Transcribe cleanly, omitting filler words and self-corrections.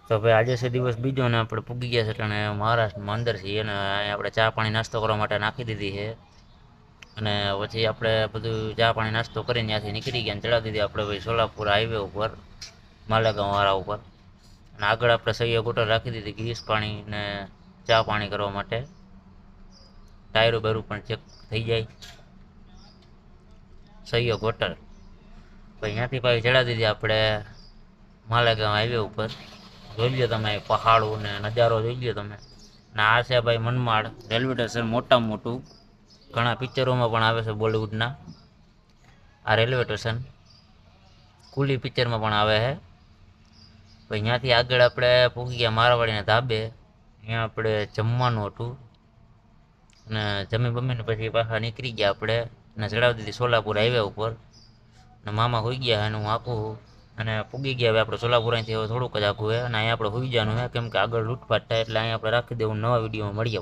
તો ભાઈ આજે છે દિવસ બીજો ને આપણે પૂગી ગયા છે એટલે મહારાષ્ટ્રમાં અંદર છીએ અને અહીંયા આપણે ચા પાણી નાસ્તો કરવા માટે નાખી દીધી છે. અને પછી આપણે બધું ચા પાણી નાસ્તો કરીને ત્યાંથી નીકળી ગયા અને ચડાવી દીધી આપણે ભાઈ સોલાપુર હાઈવે ઉપર માલેગાંવ વાળા ઉપર. અને આગળ આપણે સૈયદ હોટલ રાખી દીધી ગ્રીસ પાણી ને ચા પાણી કરવા માટે. ટાયરો બાયરું પણ ચેક થઈ જાય. સૈયદ હોટલ પછી ત્યાંથી પાછી ચડાવી દીધી આપણે માલેગાંવ હાઈવે ઉપર. જોઈ લો તમે પહાડો ને નજારો જોઈ લો તમે. ને આ છે ભાઈ મનમાડ રેલવે સ્ટેશન મોટામાં મોટું. ઘણા પિક્ચરોમાં પણ આવે છે બોલિવૂડના. આ રેલવે સ્ટેશન કુલી પિક્ચરમાં પણ આવે છે. પછી ત્યાંથી આગળ આપણે પૂગી ગયા મારવાડીના ધાબે. અહીંયા આપણે જમવાનું હતું અને જમી બમીને પછી પાછા નીકળી ગયા આપણે અને ચડાવી દીધી સોલાપુર હાઈવે ઉપર. અને મામા હોઈ ગયા એનું આખું અને પૂગી ગયા હવે આપણે સોલાપુર અહીંથી હવે થોડુંક જ આખું છે અને અહીંયા આપણે હોઈ જવાનું છે કેમ કે આગળ લૂંટફાટ થાય એટલે અહીંયા આપણે રાખી દેવું. નવા વિડીયોમાં મળીએ.